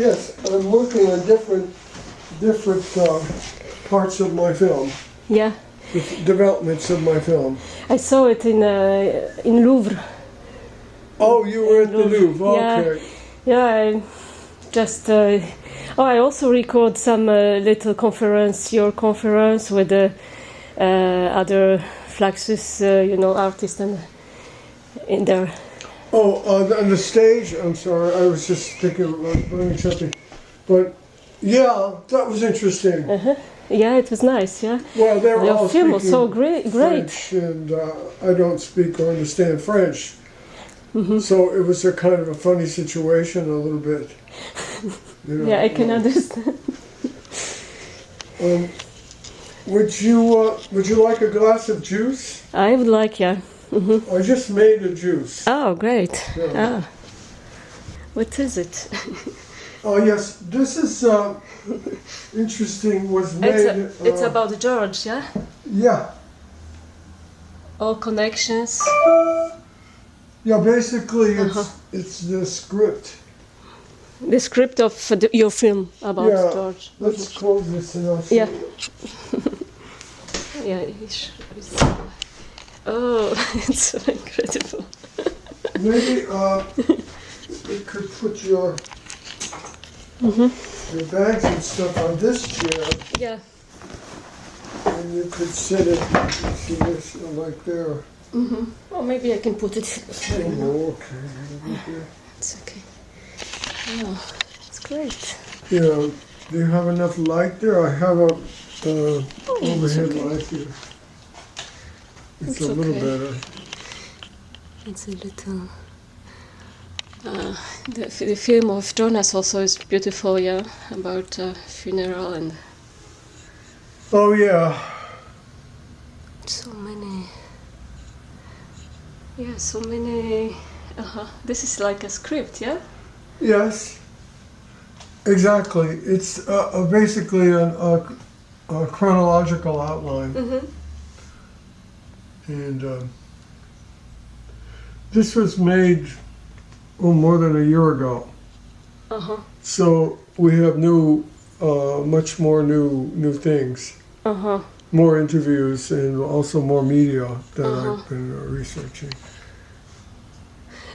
Yes, I'm working on different parts of my film, Yeah, developments of my film. I saw it in Louvre. Oh, you were at the Louvre. Okay. Yeah, I just. I also record some little conference, your conference with the other Fluxus, artists in there. Oh, on the stage? I'm sorry, I was just thinking about learning something. But yeah, that was interesting. Yeah, it was nice. Yeah. Well, they were Your all film was speaking so great. French, and I don't speak or understand French. So it was a kind of a funny situation, a little bit. Yeah, I can understand. Would you like a glass of juice? I would like, yeah. I just made a juice. Oh, great. Yeah. What is it? Oh yes, this is interesting. Was made. It's about George, yeah. Yeah. All connections. Yeah, basically it's the script. The script of your film about George. Let's close this and I'll show Yeah. you. Yeah. Oh, it's so incredible. Maybe you could put your bags and stuff on this chair. Yeah. And you could sit it, see this, like there. Well, maybe I can put it. Oh, okay. It's okay. Oh, it's great. Yeah. Do you have enough light there? I have a overhead light here. It's a little better. It's a little. The film of Jonas also is beautiful, yeah, about funeral and. Oh yeah. So many. Yeah, so many. This is like a script, yeah. Yes. Exactly. It's basically a chronological outline. And this was made more than a year ago. So we have much more new things. More interviews and also more media that I've been researching.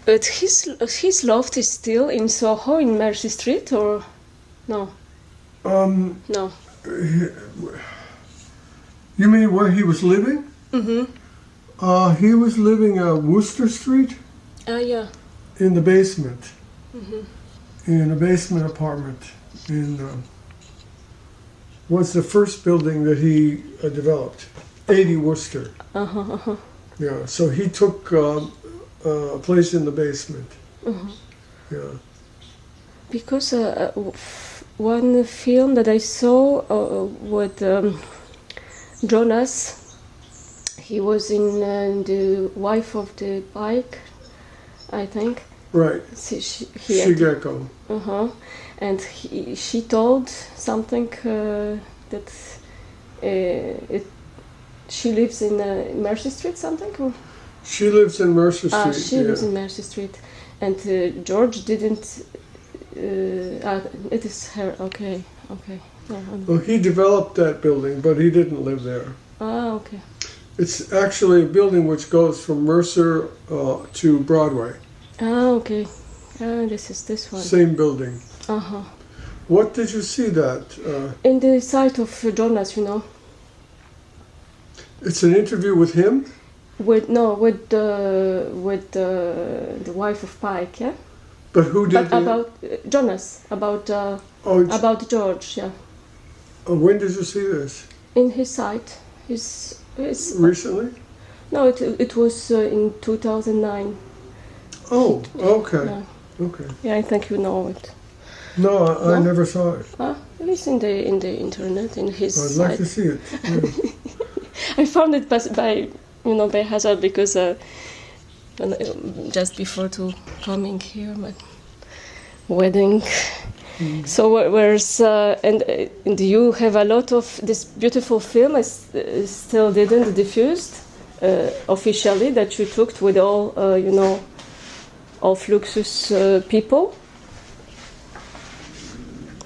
But his loft is still in Soho, in Mersey Street, or no? No. You mean where he was living? He was living at Worcester Street. Yeah. In the basement. In a basement apartment. Was the first building that he developed. 80 Worcester. Yeah, so he took a place in the basement. Yeah. Because one film that I saw with Jonas, he was in The Wife of the Pike, I think. Right. Shigeko. And she told something that she lives in Mersey Street, something? Or? She lives in Mercer Street. She lives in Mersey Street. And George didn't... it is her, okay. Well, he developed that building, but he didn't live there. Okay. It's actually a building which goes from Mercer to Broadway. Okay. This is this one. Same building. What did you see that? In the site of Jonas, It's an interview with him? With the wife of Pike, yeah. But who did about Jonas, about George, yeah. When did you see this? In his site, his recently? No, it was in 2009. Oh, okay. Yeah. Okay. Yeah, I think you know it. No, I never saw it. It is in the internet, in his I'd site. like to see it. Yeah. I found it by hazard because just before to coming here, my wedding. So whereas and you have a lot of this beautiful film. I still didn't diffused officially that you took with all all Fluxus people.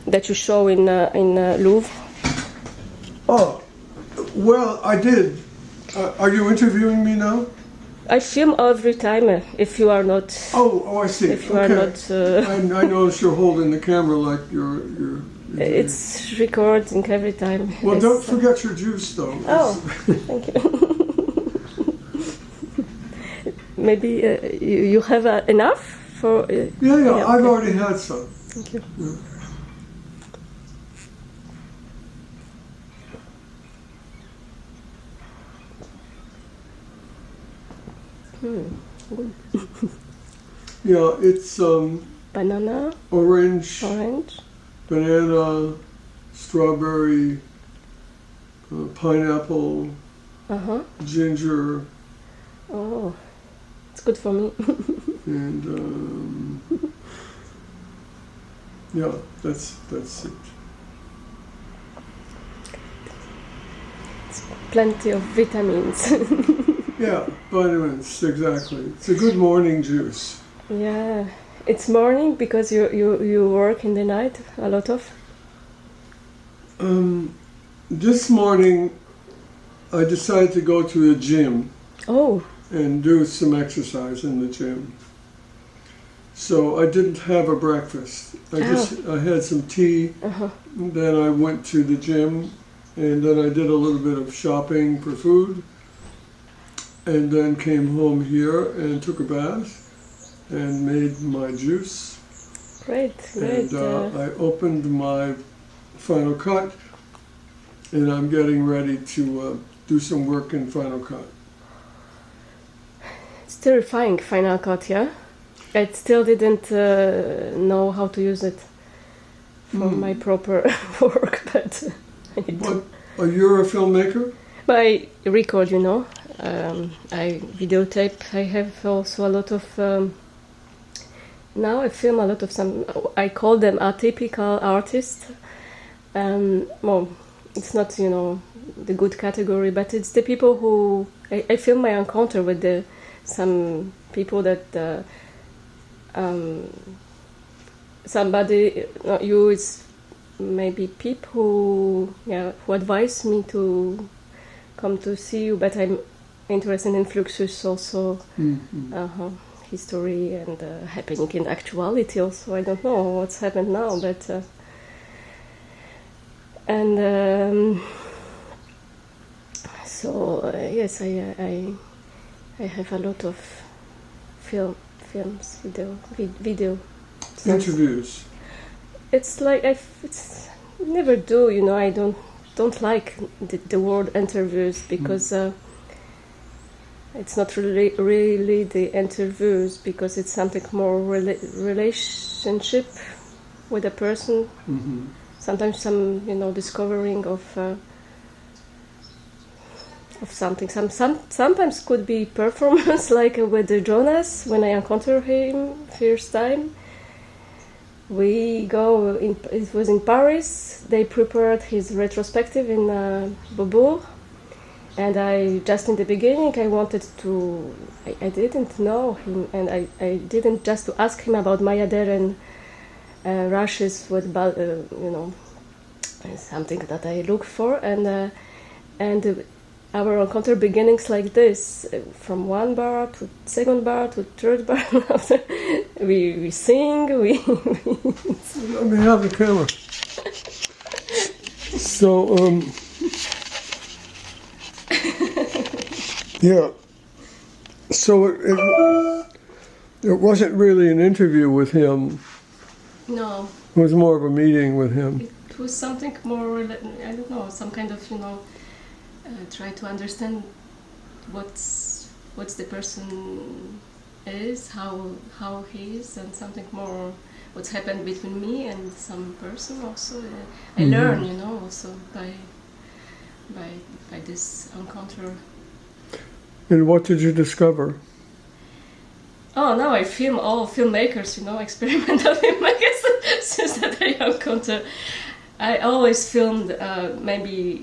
that you show in Louvre? Oh, well, I did. Are you interviewing me now? I film every time if you are not. Oh, I see. If you are not. I noticed you're holding the camera like you're it's recording every time. Well, yes. Don't forget your juice, though. Oh, thank you. Maybe you have enough for. Yeah, okay. I've already had some. Thank you. Yeah. Good. Yeah, it's banana, orange, banana, strawberry, pineapple, ginger. Oh, it's good for me. And yeah, that's it. It's plenty of vitamins. Yeah, vitamins, exactly. It's a good morning juice. Yeah, it's morning because you work in the night a lot of. This morning, I decided to go to the gym. Oh. And do some exercise in the gym. So I didn't have a breakfast. I had some tea. Then I went to the gym, and then I did a little bit of shopping for food. And then came home here and took a bath and made my juice. Great. And I opened my Final Cut, and I'm getting ready to do some work in Final Cut. It's terrifying, Final Cut, yeah? I still didn't know how to use it for my proper work, but I need to. But you're a filmmaker? But I record, I videotape. I have also a lot of. Now I film a lot of some. I call them atypical artists. Well, it's not the good category, but it's the people who I film my encounter with some people that somebody not you is maybe people who advise me to come to see you, but I'm interested in Fluxus also, history and happening in actuality also. I don't know what's happened now, but so yes, I have a lot of films, video interviews. It's like it's never do. I don't like the word interviews because it's not really the interviews, because it's something more relationship with a person. Mm-hmm. Sometimes some discovering of something. Sometimes could be performance, like with Jonas when I encountered him first time. We go it was in Paris. They prepared his retrospective in Beaubourg, and I just in the beginning I wanted to. I didn't know him, and I didn't just to ask him about Maya Deren rashes with something that I look for, and our encounter beginnings like this, from one bar to second bar to third bar. we sing. Let me have the camera. So yeah. So it wasn't really an interview with him. No. It was more of a meeting with him. It was something more. I don't know. Some kind of try to understand what's the person is, how he is, and something more what's happened between me and some person also. I learn, also by this encounter. And what did you discover? Oh, now I film all filmmakers, experimental filmmakers since that I encounter. I always filmed maybe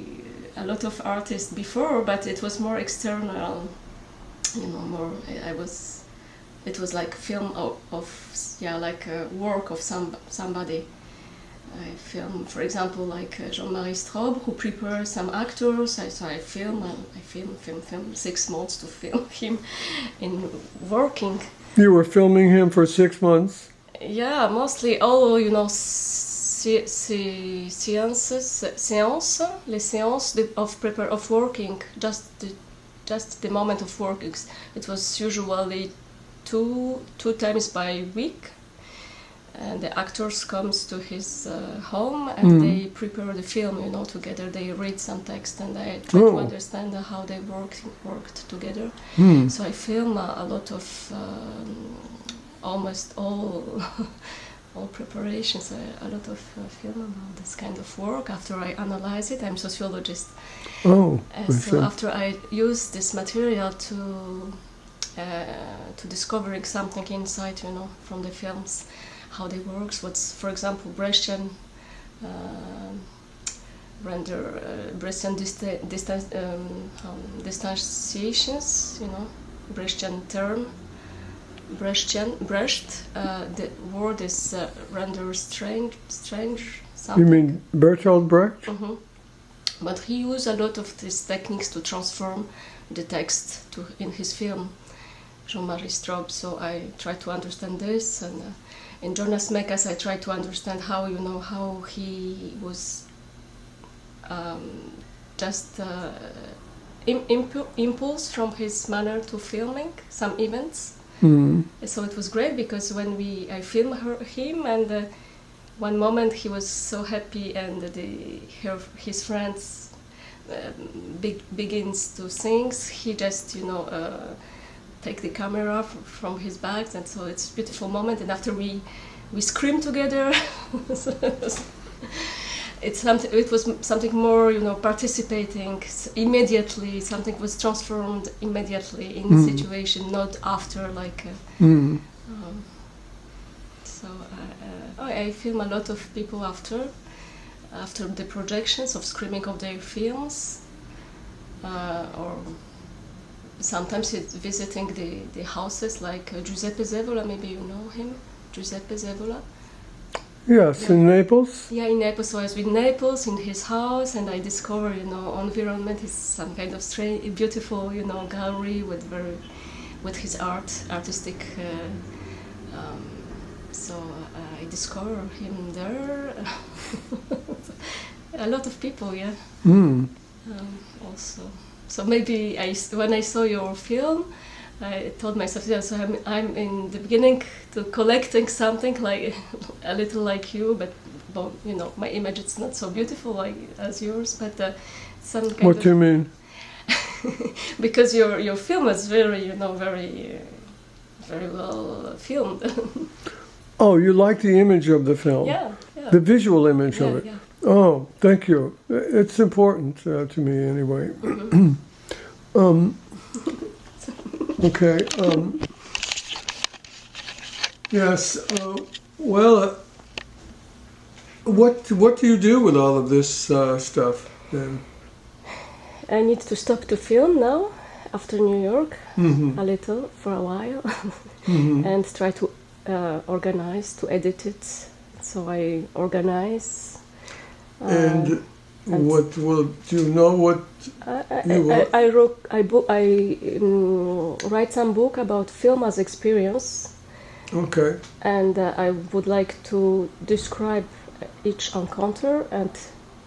a lot of artists before, but it was more external, more. It was like film of like a work of somebody. I film. For example, like Jean-Marie Straub, who prepares some actors. I film 6 months to film him in working. You were filming him for 6 months? Yeah, mostly all, les séances of working, just the moment of working. It was usually two times by week, and the actors comes to his home and they prepare the film, together. They read some text and I try to understand how they worked together. So I film a lot of almost all preparations, a lot of film about this kind of work. After I analyze it, I'm a sociologist. So after I use this material to discovering something inside, from the films, how they works. What's, for example, Brechtian Brechtian distanciations, Brechtian term. Brecht, the word is render strange something. You mean Bertolt Brecht? Mm-hmm. But he used a lot of these techniques to transform the text in his film, Jean-Marie Straub. So I try to understand this, and in Jonas Mekas I try to understand how he was just impulse from his manner to filming some events. So it was great because when I filmed him, and one moment he was so happy, and his friends begins to sing. He just take the camera from his bags, and so it's a beautiful moment. And after we scream together. It was something more, participating immediately. Something was transformed immediately in the situation, not after, So I film a lot of people after the projections of screening of their films, or sometimes visiting the houses, like Giuseppe Zevola. Maybe you know him, Giuseppe Zevola. Yes, yeah. In Naples? Yeah, in Naples. So I was in Naples, in his house, and I discovered, environment is some kind of strange, beautiful, gallery with his artistic. So I discovered him there. A lot of people, yeah. Also, so maybe when I saw your film, I told myself, yeah, so I'm in the beginning to collecting something like a little like you, but my image is not so beautiful as yours, but some kind What do you mean? Because your film is very, very, very well filmed. Oh, you like the image of the film? Yeah. The visual image of it. Yeah. Oh, thank you. It's important to me anyway. Okay. Yes. Well, what do you do with all of this stuff then? I need to stop to film now after New York a little for a while, and try to organize, to edit it. So I organize. And what will do you know what I write some book about film as experience. Okay. And I would like to describe each encounter and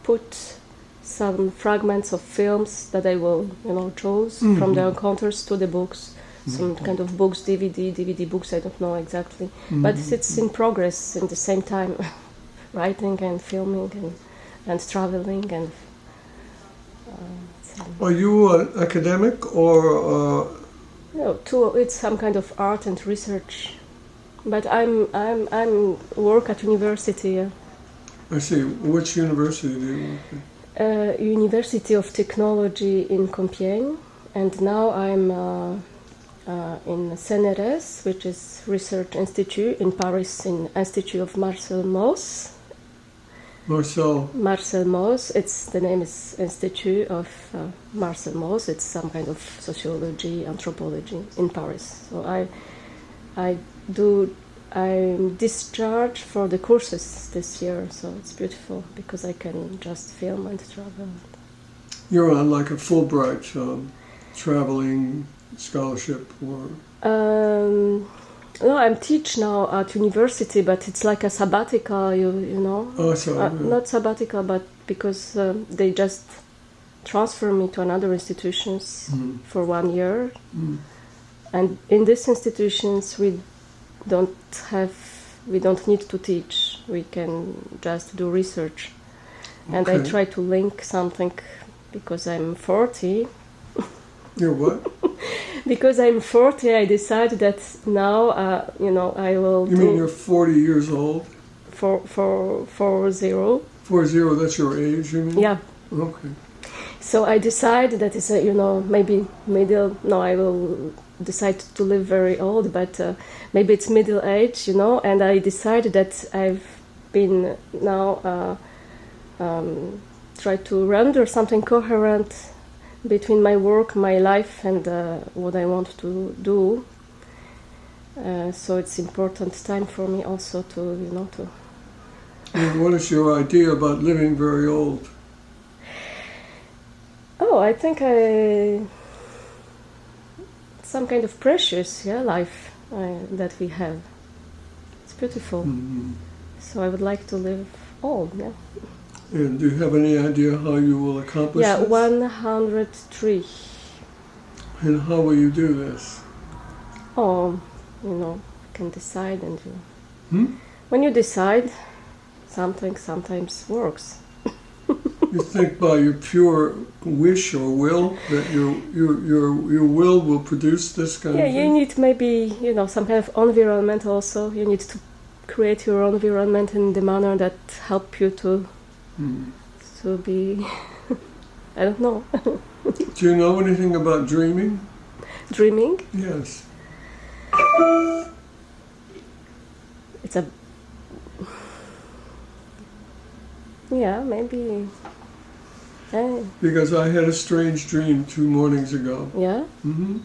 put some fragments of films that I will, choose from the encounters to the books. Some kind of books, DVD books, I don't know exactly. But it's in progress in the same time, writing and filming and traveling and. Are you an academic or? It's some kind of art and research, but I'm work at university. Yeah. I see. Which university do you work at? University of Technology in Compiègne, and now I'm in CNRS, which is Research Institute in Paris, in Institute of Marcel Mauss. Marcel Mauss. The name is Institute of Marcel Mauss. It's some kind of sociology, anthropology in Paris. So I do I'm discharged for the courses this year, so it's beautiful because I can just film and travel. You're on like a Fulbright traveling scholarship, or? No, I'm teach now at university, but it's like a sabbatical, you know. Oh, sorry. Not sabbatical, but because they just transfer me to another institutions for 1 year. And in these institutions, we don't need to teach. We can just do research. And I try to link something because I'm 40. You're what? Because I'm 40, I decided that now, I will. You mean you're 40 years old? 40. 40, that's your age, you mean? Yeah. Okay. So I decided that it's maybe middle. No, I will decide to live very old, but maybe it's middle age, And I decided that I've been now try to render something coherent between my work, my life, and what I want to do. So it's important time for me also to. And what is your idea about living very old? Oh, I think some kind of precious, life that we have. It's beautiful. Mm-hmm. So I would like to live old, yeah. And do you have any idea how you will accomplish this? 103. And how will you do this? Oh, you can decide and when you decide, something sometimes works. You think by your pure wish or will that your will produce this kind of thing? Yeah, you need maybe, some kind of environment also. You need to create your environment in the manner that help you to be, I don't know. Do you know anything about dreaming? Dreaming? Yes. It's maybe. Because I had a strange dream 2 mornings ago. Yeah? Mm-hmm.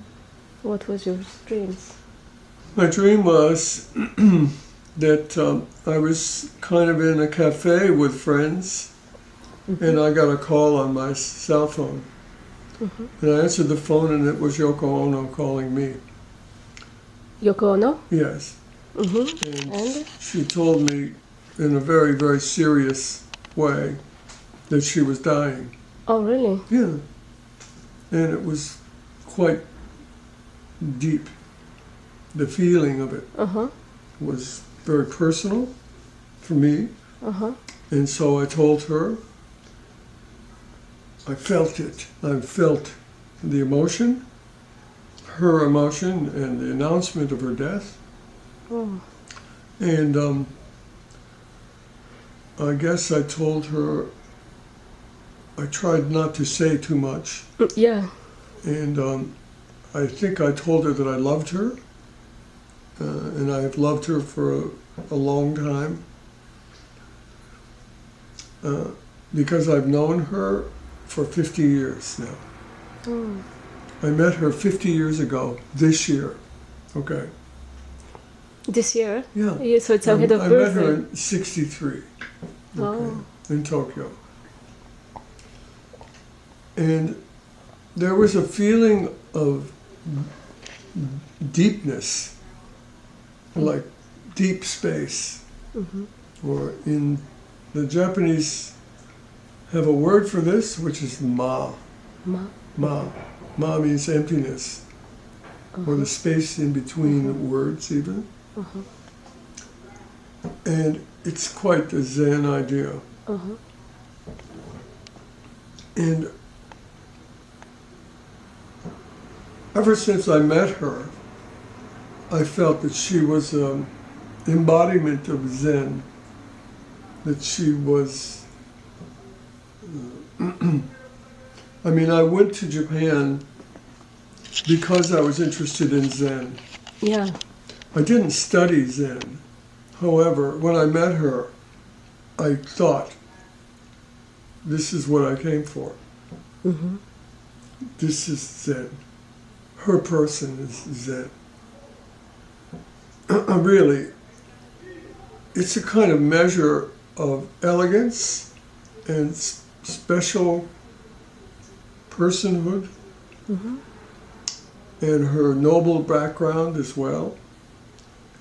What was your dream? My dream was that I was kind of in a cafe with friends, and I got a call on my cell phone. Mm-hmm. And I answered the phone, and it was Yoko Ono calling me. Yoko Ono? Yes. Mm-hmm. And she told me in a very, very serious way that she was dying. Oh, really? Yeah. And it was quite deep. The feeling of it was very personal for me. And so I told her, I felt it. I felt the emotion, her emotion, and the announcement of her death. Oh. And I guess I told her, I tried not to say too much. Yeah. And I think I told her that I loved her. And I have loved her for a long time. Because I've known her for 50 years now. Oh. I met her 50 years ago, this year. Okay. This year? Yeah. So it's ahead of birthday. I met her in 63. Okay, in Tokyo. And there was a feeling of deepness, like deep space. Or in the Japanese have a word for this, which is ma. Ma means emptiness, or the space in between words even. And it's quite a Zen idea. And ever since I met her, I felt that she was an embodiment of Zen, that she was... I mean, I went to Japan because I was interested in Zen. Yeah. I didn't study Zen. However, when I met her, I thought, this is what I came for. This is Zen. Her person is Zen. Really, it's a kind of measure of elegance and special personhood, and her noble background as well,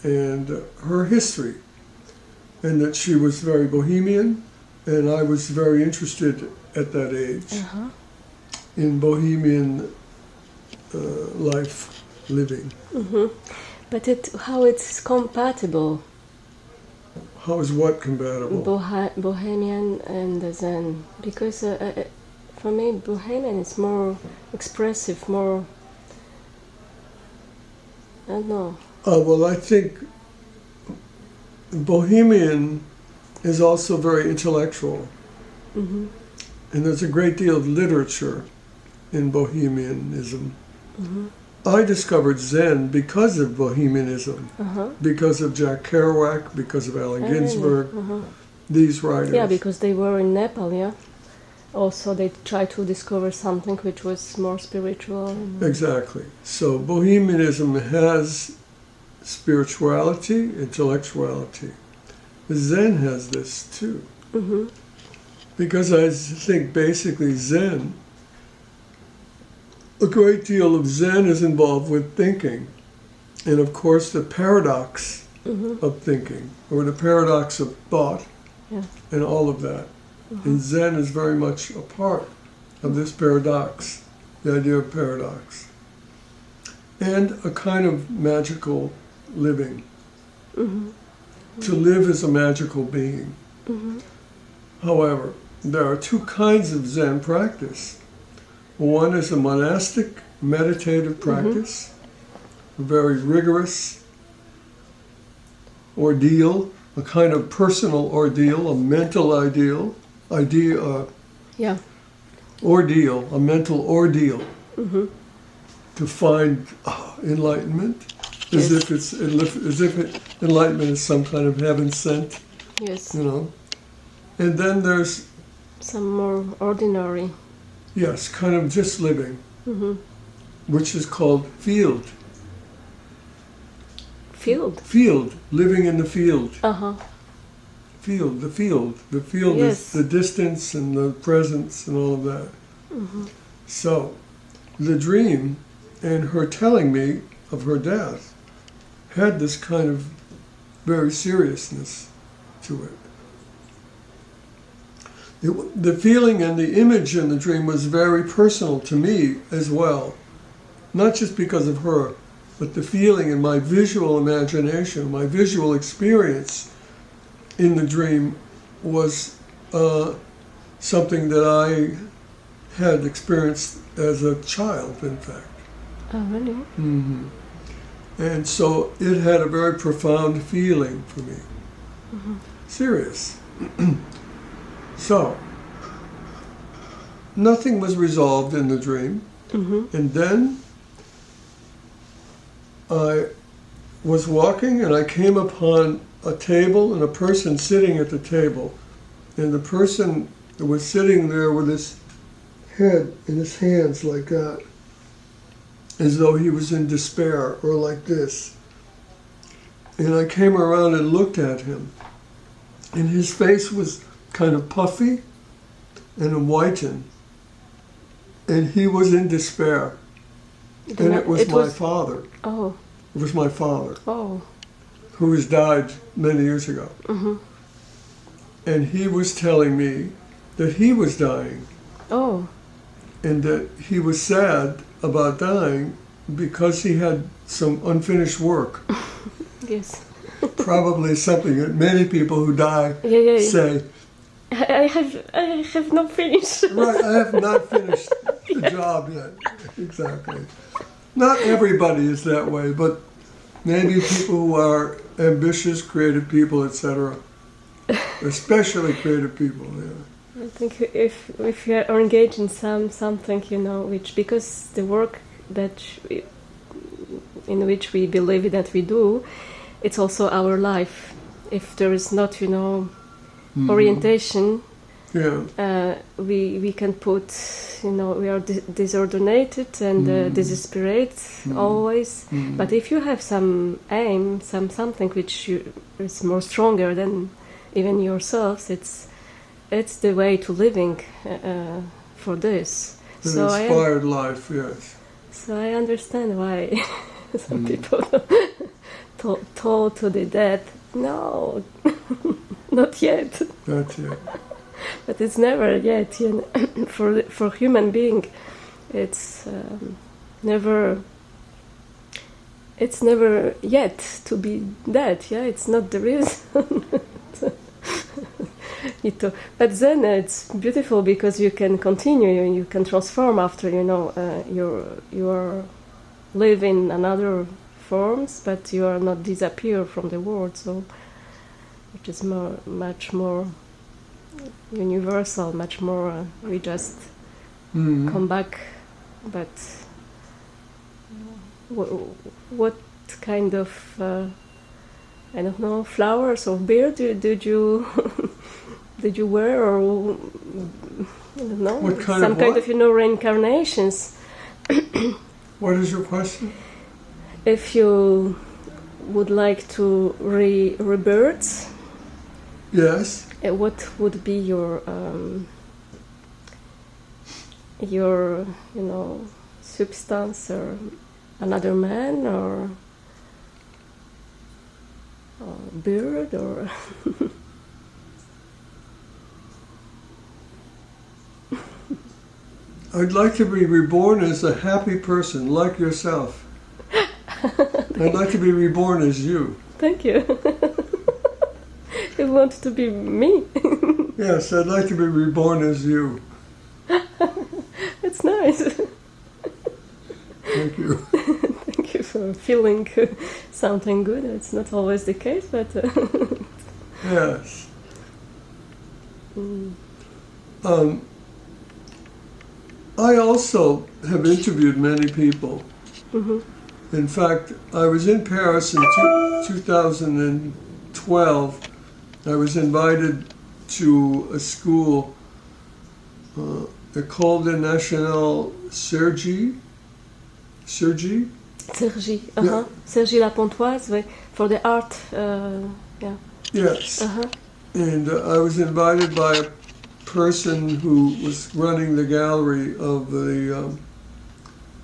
and her history, and that she was very bohemian, and I was very interested at that age in bohemian life living. But how it's compatible? How is what compatible? Bohemian and the Zen, because for me Bohemian is more expressive, more, I don't know. Well, I think Bohemian is also very intellectual, and there's a great deal of literature in Bohemianism. I discovered Zen because of Bohemianism, because of Jack Kerouac, because of Allen Ginsberg, these writers. Yeah, because they were in Nepal, yeah. Also, they tried to discover something which was more spiritual. Exactly. So Bohemianism has spirituality, intellectuality. Zen has this too. Because I think basically Zen, a great deal of Zen is involved with thinking. And of course the paradox of thinking, or the paradox of thought, and all of that. And Zen is very much a part of this paradox, the idea of paradox. And a kind of magical living. To live as a magical being. However, there are two kinds of Zen practice. One is a monastic meditative practice, a very rigorous ordeal, a kind of personal ordeal, a mental ordeal, a mental ordeal to find enlightenment, as if enlightenment is some kind of heaven sent. Yes. You know, and then there's some more ordinary. Yes, kind of just living, which is called field. Field? Field, living in the field. Field. The field is the distance and the presence and all of that. So, the dream and her telling me of her death had this kind of very seriousness to it. The feeling and the image in the dream was very personal to me as well. Not just because of her, but the feeling and my visual imagination, my visual experience in the dream was something that I had experienced as a child, in fact. Oh, really? And so it had a very profound feeling for me. Serious. So, nothing was resolved in the dream. And then I was walking and I came upon a table and a person sitting at the table. And the person was sitting there with his head in his hands like that, as though he was in despair, or like this. And I came around and looked at him. And his face was kind of puffy and whitened. And he was in despair. And it was my father. Oh. It was my father. Oh. Who has died many years ago. And he was telling me that he was dying. Oh. And that he was sad about dying because he had some unfinished work. Yes. Probably something that many people who die say. I have not finished. Right, I have not finished the job yet. Exactly. Not everybody is that way, but maybe people who are ambitious, creative people, etc. Especially creative people, yeah. I think if you are engaged in something, which, because the work in which we believe that we do, it's also our life. If there is not, orientation, we can put, we are disordinated and desperate always. But if you have some aim, something which is more stronger than even yourselves, it's the way to living for this. An inspired life, yes. So I understand why some people told to the death, no, not yet. Not yet. But it's never yet. For human being, it's never yet to be dead. Yeah, it's not the reason. But then it's beautiful because you can continue. You can transform after. You are living another forms, but you are not disappear from the world. So, which is much more universal, much more. We just come back. But what kind of I don't know, flowers or beard did you did you wear, or I don't know, some kind of reincarnations? What is your question? If you would like to rebirth, yes. What would be your substance, or another man, or bird, or I'd like to be reborn as a happy person, like yourself. I'd like to be reborn as you. Thank you. You want to be me? Yes, I'd like to be reborn as you. It's nice. Thank you. Thank you for feeling something good. It's not always the case, but... Yes. I also have interviewed many people. In fact, I was in Paris in 2012. I was invited to a school, École Nationale Cergy. Cergy, Cergy La Pontoise, for the art, yeah. Yes. And I was invited by a person who was running the gallery of the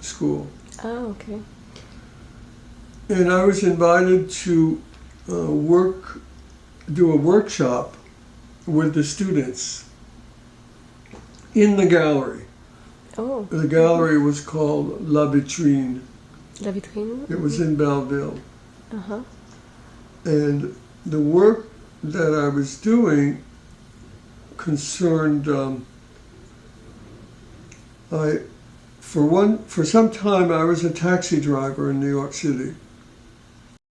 school. Oh, okay. And I was invited to do a workshop with the students in the gallery. Oh. The gallery was called La Vitrine. La Vitrine? It was in Belleville. And the work that I was doing concerned, for some time I was a taxi driver in New York City.